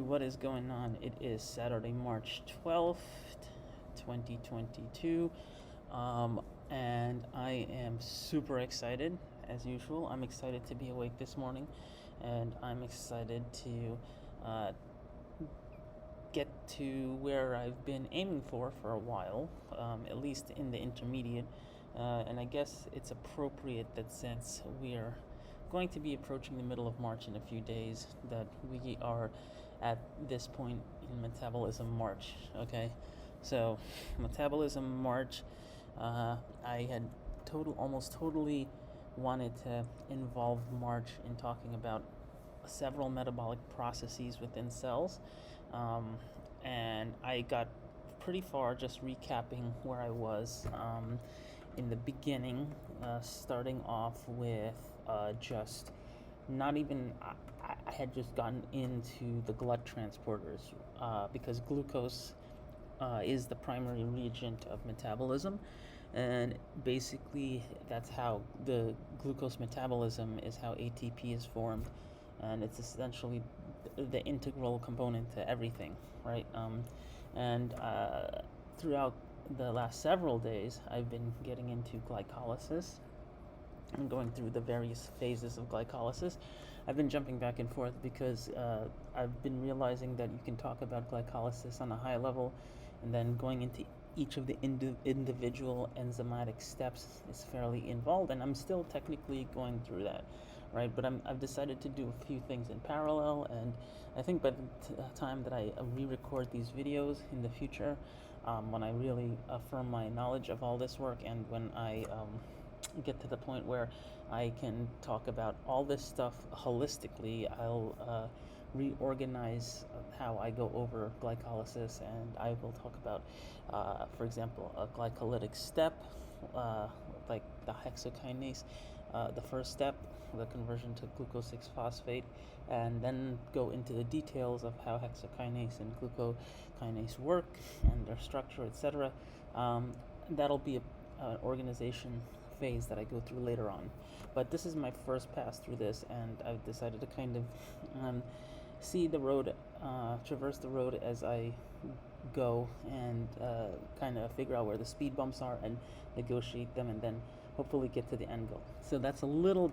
What is going on? It is Saturday, March 12th, 2022, and I am super excited, as usual. I'm excited to be awake this morning, and I'm excited to uh, get to where I've been aiming for a while, at least in the intermediate. And I guess it's appropriate that since we are going to be approaching the middle of March in a few days, that we are at this point in metabolism March. Okay, so metabolism March, I had almost totally wanted to involve March in talking about several metabolic processes within cells, um, and I got pretty far just recapping where I was in the beginning, starting off with just not even I had just gotten into the blood transporters because glucose is the primary reagent of metabolism, and basically that's how the glucose metabolism is how ATP is formed, and it's essentially the integral component to everything, right? And throughout the last several days, I've been getting into glycolysis and going through the various phases of glycolysis. I've been jumping back and forth because I've been realizing that you can talk about glycolysis on a high level, and then going into each of the individual enzymatic steps is fairly involved, and I'm still technically going through that, right? But I've decided to do a few things in parallel, and I think by the time that I re-record these videos in the future, when I really affirm my knowledge of all this work, and when I get to the point where I can talk about all this stuff holistically, I'll reorganize how I go over glycolysis, and I will talk about, for example, a glycolytic step, like the hexokinase, the first step, the conversion to glucose 6-phosphate, and then go into the details of how hexokinase and glucokinase work and their structure, etc. That'll be an organization phase that I go through later on. But this is my first pass through this, and I've decided to kind of see the road, traverse the road as I go, and kind of figure out where the speed bumps are and negotiate them, and then hopefully get to the end goal. So that's a little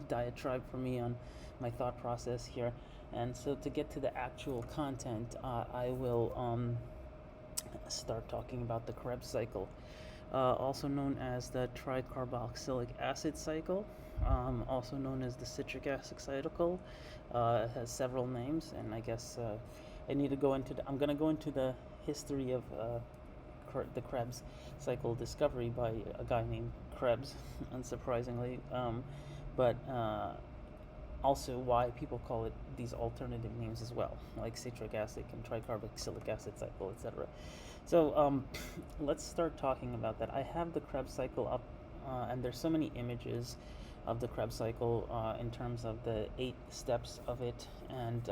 diatribe for me on my thought process here. And so to get to the actual content, I will start talking about the Krebs cycle, also known as the tricarboxylic acid cycle, also known as the citric acid cycle. It has several names, and I guess I need to go into I'm going to go into the history of the Krebs cycle discovery by a guy named Krebs, unsurprisingly, but also why people call it these alternative names as well, like citric acid and tricarboxylic acid cycle, etc. So let's start talking about that. I have the Krebs cycle up, and there's so many images of the Krebs cycle in terms of the 8 steps of it, and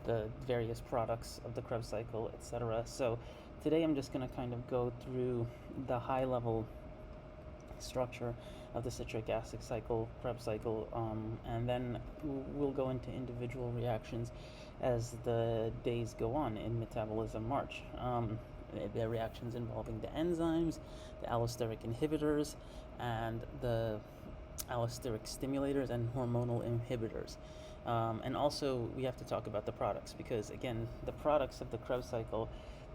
the various products of the Krebs cycle, etc. So today I'm just going to kind of go through the high level structure of the citric acid cycle, Krebs cycle, and then we'll go into individual reactions as the days go on in metabolism March. The reactions involving the enzymes, the allosteric inhibitors, and the allosteric stimulators and hormonal inhibitors. And also we have to talk about the products, because again, the products of the Krebs cycle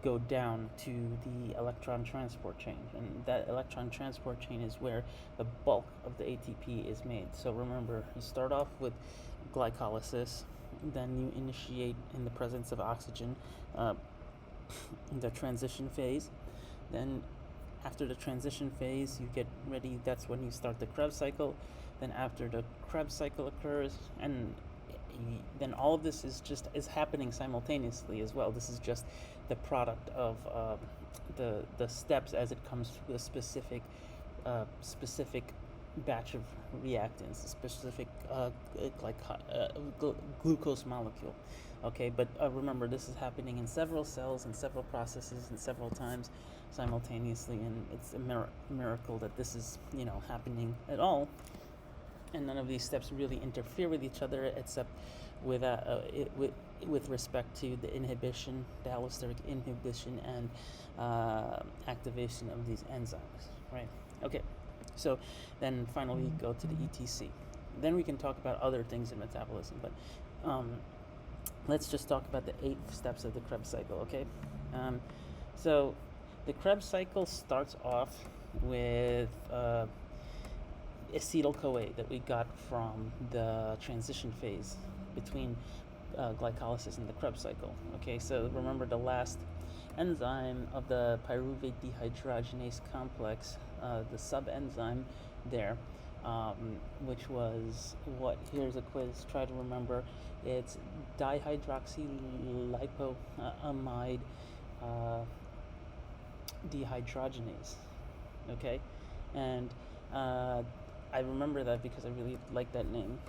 go down to the electron transport chain, and that electron transport chain is where the bulk of the ATP is made. So remember, you start off with glycolysis, then you initiate, in the presence of oxygen, the transition phase. Then after the transition phase, you get ready, that's when you start the Krebs cycle. Then after the Krebs cycle occurs, and then all of this is happening simultaneously as well. This is just the product of the steps as it comes to a specific batch of reactants, a specific glucose molecule. Okay, but remember, this is happening in several cells and several processes and several times simultaneously, and it's a miracle that this is happening at all. And none of these steps really interfere with each other, except with respect to the inhibition, the allosteric inhibition and activation of these enzymes, right? Okay, so then finally go to the ETC. Then we can talk about other things in metabolism, but let's just talk about the 8 steps of the Krebs cycle, okay? So the Krebs cycle starts off with acetyl-CoA that we got from the transition phase between glycolysis and the Krebs cycle. Okay, so remember the last enzyme of the pyruvate dehydrogenase complex, the subenzyme there, which was what? Here's a quiz. Try to remember. It's dihydroxylipoamide dehydrogenase. Okay, and I remember that because I really like that name.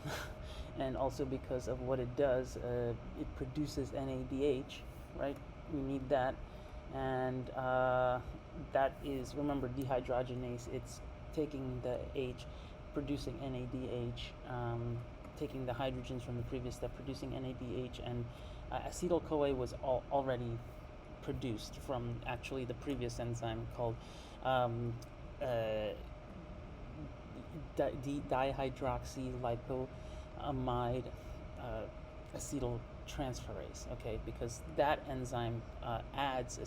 And also because of what it does, it produces NADH, right? We need that, and that is, remember, dehydrogenase. It's taking the H, producing NADH, taking the hydrogens from the previous step, producing NADH, and acetyl-CoA was already produced from actually the previous enzyme called dihydroxylipoamide acetyltransferase, okay, because that enzyme adds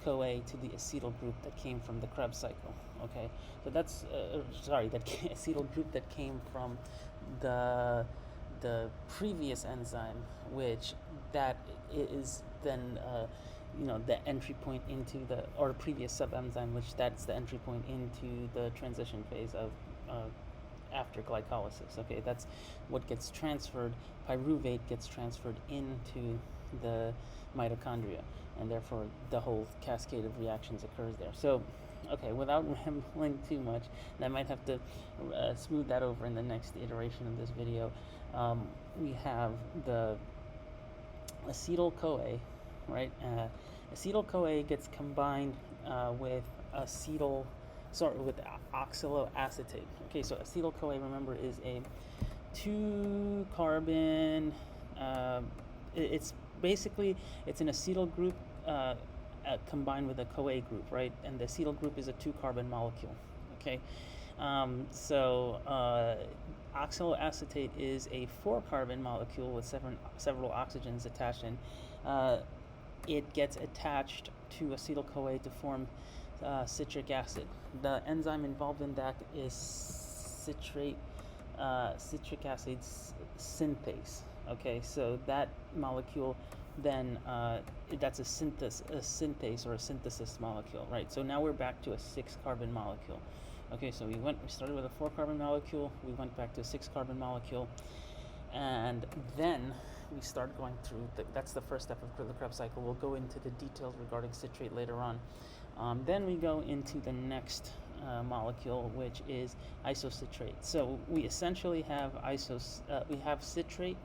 CoA to the acetyl group that came from the Krebs cycle, okay. So that's that acetyl group that came from the previous enzyme, which that is then the entry point into the, or previous subenzyme, which that's the entry point into the transition phase of after glycolysis. Okay, that's what gets transferred. Pyruvate gets transferred into the mitochondria, and therefore the whole cascade of reactions occurs there. So, okay, without rambling too much, and I might have to smooth that over in the next iteration of this video, we have the acetyl-CoA, right? Acetyl-CoA gets combined with oxaloacetate. Okay, so acetyl-CoA, remember, is a 2-carbon. It's basically it's an acetyl group combined with a CoA group, right? And the acetyl group is a 2-carbon molecule. Okay, so oxaloacetate is a 4-carbon molecule with several oxygens attached, and it gets attached to acetyl-CoA to form citric acid. The enzyme involved in that is citric acid synthase. Okay, so that molecule then that's a synthase or a synthesis molecule, right? So now we're back to a 6-carbon molecule. Okay, so we started with a 4-carbon molecule, we went back to a 6-carbon molecule, and then we start going through that's the first step of the Krebs cycle. We'll go into the details regarding citrate later on. Then we go into the next molecule, which is isocitrate. So we essentially have we have citrate,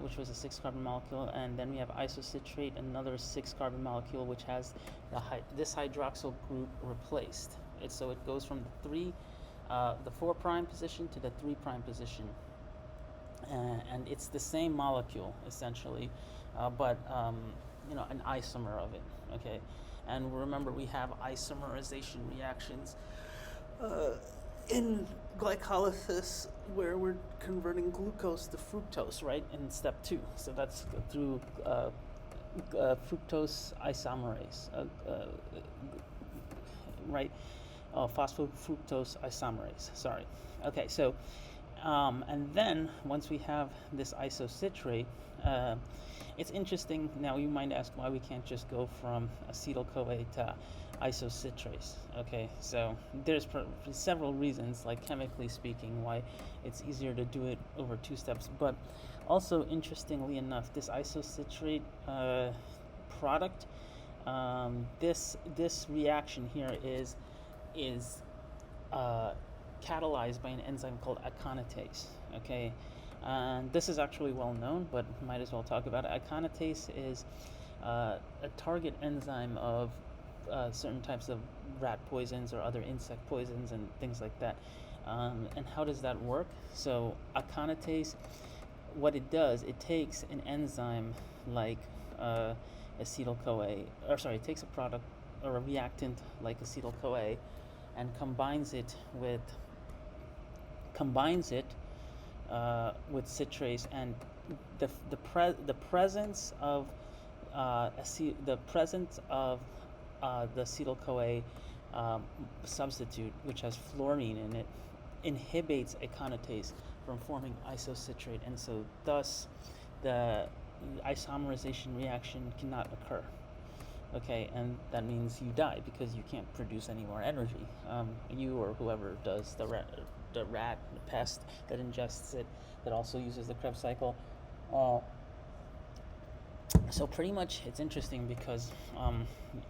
which was a 6-carbon molecule, and then we have isocitrate, another 6-carbon molecule, which has this hydroxyl group replaced. So it goes from the 4' position to the 3' position, and it's the same molecule essentially, but an isomer of it. Okay. And remember, we have isomerization reactions in glycolysis where we're converting glucose to fructose, right, in step 2. So that's through fructose isomerase, right? Phosphofructose isomerase, sorry. Okay, so, and then once we have this isocitrate, it's interesting. Now you might ask why we can't just go from acetyl-CoA to isocitrase. Okay, so there's several reasons, like chemically speaking, why it's easier to do it over 2 steps. But also, interestingly enough, this isocitrate product, this reaction here is catalyzed by an enzyme called aconitase. Okay. This is actually well known, but might as well talk about it. Aconitase is a target enzyme of certain types of rat poisons or other insect poisons and things like that. And how does that work? So aconitase what it does, it takes an enzyme like acetyl CoA, or sorry, it takes a product or a reactant like acetyl CoA and combines it with citrase, and the presence of the presence of the acetyl CoA substitute, which has fluorine in it, inhibits aconitase from forming isocitrate, and so thus the isomerization reaction cannot occur. Okay, and that means you die because you can't produce any more energy. You or whoever does the pest that ingests it, that also uses the Krebs cycle. So pretty much it's interesting because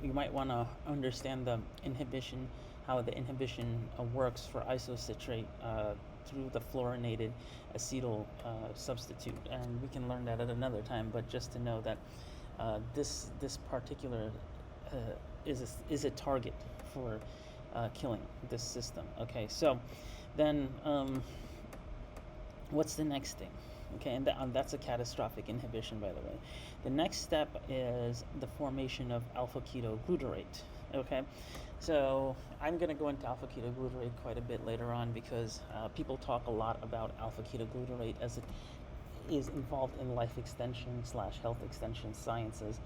you might want to understand the inhibition, how the inhibition works for isocitrate through the fluorinated acetyl substitute, and we can learn that at another time. But just to know that this particular is a target for killing this system. Okay, so then what's the next thing? Okay, and that's a catastrophic inhibition, by the way. The next step is the formation of alpha-ketoglutarate. Okay, so I'm going to go into alpha-ketoglutarate quite a bit later on because people talk a lot about alpha-ketoglutarate as it is involved in life extension / health extension sciences.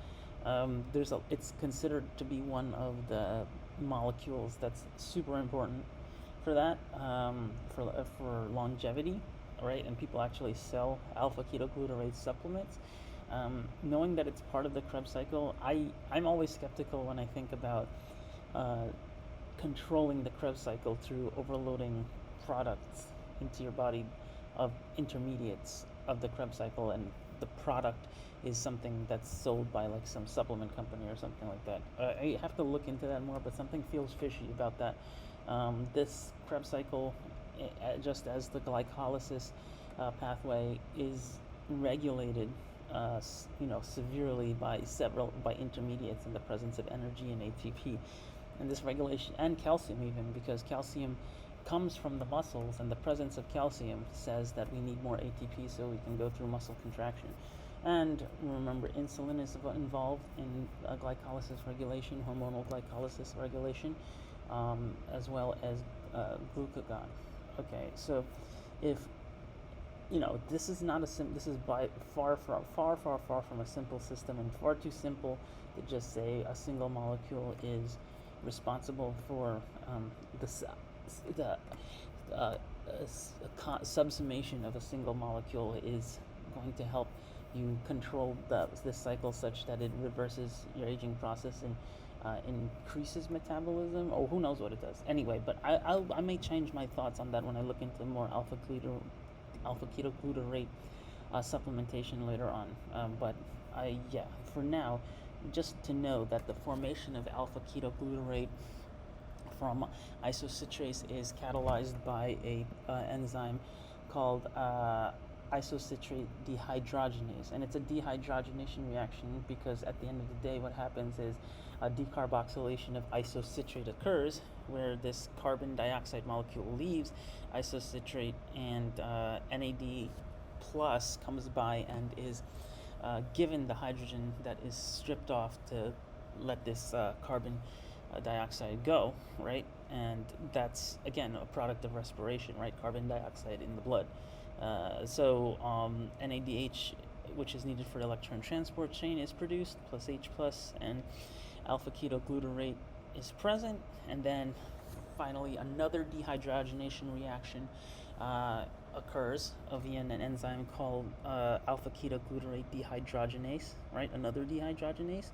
It's considered to be one of the molecules that's super important for that, for longevity, right? And people actually sell alpha-ketoglutarate supplements. Knowing that it's part of the Krebs cycle, I'm always skeptical when I think about controlling the Krebs cycle through overloading products into your body of intermediates of the Krebs cycle, and the product is something that's sold by like some supplement company or something like that. I have to look into that more, but something feels fishy about that. This Krebs cycle, just as the glycolysis pathway, is regulated severely by intermediates in the presence of energy and ATP, and this regulation, and calcium even, because calcium comes from the muscles, and the presence of calcium says that we need more ATP so we can go through muscle contraction. And remember, insulin is involved in glycolysis regulation, hormonal glycolysis regulation, as well as glucagon. Okay, so if this is not this is by far from a simple system, and far too simple to just say a single molecule is responsible for the subsummation of a single molecule is going to help you control this cycle such that it reverses your aging process and increases metabolism, or who knows what it does. Anyway, but I may change my thoughts on that when I look into more alpha-ketoglutarate supplementation later on. But for now, just to know that the formation of alpha-ketoglutarate from isocitrase is catalyzed by a enzyme called isocitrate dehydrogenase, and it's a dehydrogenation reaction because at the end of the day what happens is a decarboxylation of isocitrate occurs, where this carbon dioxide molecule leaves isocitrate, and NAD plus comes by and is given the hydrogen that is stripped off to let this carbon dioxide go, right? And that's again a product of respiration, right? Carbon dioxide in the blood. So NADH, which is needed for electron transport chain, is produced, plus H plus, and alpha-ketoglutarate is present, and then finally another dehydrogenation reaction occurs via an enzyme called alpha-ketoglutarate dehydrogenase, right? Another dehydrogenase,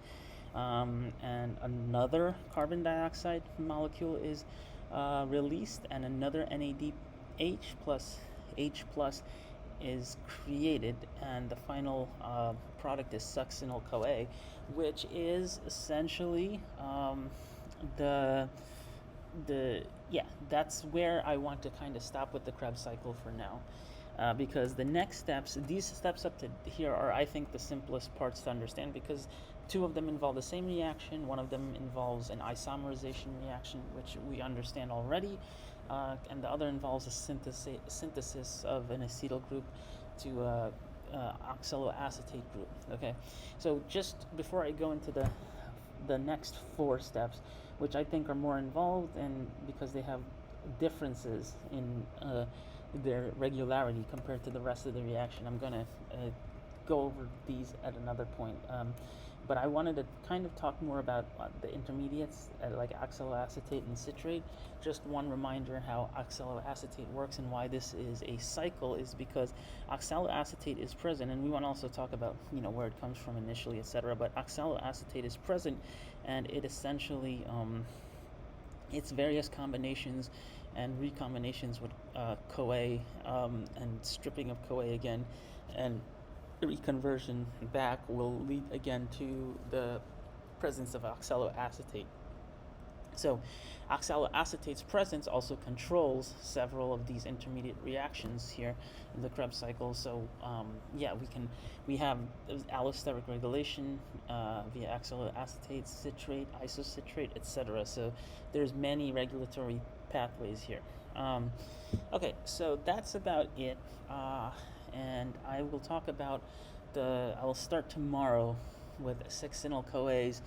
and another carbon dioxide molecule is released, and another NADH plus H plus is created, and the final product is succinyl CoA, which is essentially that's where I want to kind of stop with the Krebs cycle for now, because the next steps, these steps up to here, are I think the simplest parts to understand, because two of them involve the same reaction. One of them involves an isomerization reaction, which we understand already, and the other involves a synthesis of an acetyl group to oxaloacetate group. Okay, so just before I go into the next four steps, which I think are more involved, and because they have differences in their regularity compared to the rest of the reaction, I'm gonna go over these at another point. But I wanted to kind of talk more about the intermediates, like oxaloacetate and citrate. Just one reminder how oxaloacetate works and why this is a cycle is because oxaloacetate is present, and we want to also talk about where it comes from initially, etc. But oxaloacetate is present, and it essentially its various combinations and recombinations with CoA and stripping of CoA again, and reconversion back will lead again to the presence of oxaloacetate. So oxaloacetate's presence also controls several of these intermediate reactions here in the Krebs cycle. So we have allosteric regulation via oxaloacetate, citrate, isocitrate, etc. So there's many regulatory pathways here. Okay, so that's about it. And I will talk about I will start tomorrow with succinyl-CoA's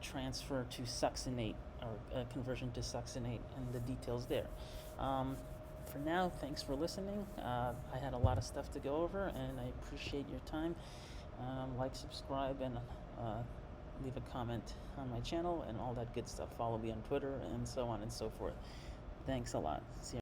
transfer to succinate, or conversion to succinate, and the details there. For now, thanks for listening. I had a lot of stuff to go over, and I appreciate your time. Like, subscribe, and leave a comment on my channel, and all that good stuff. Follow me on Twitter, and so on and so forth. Thanks a lot. See you.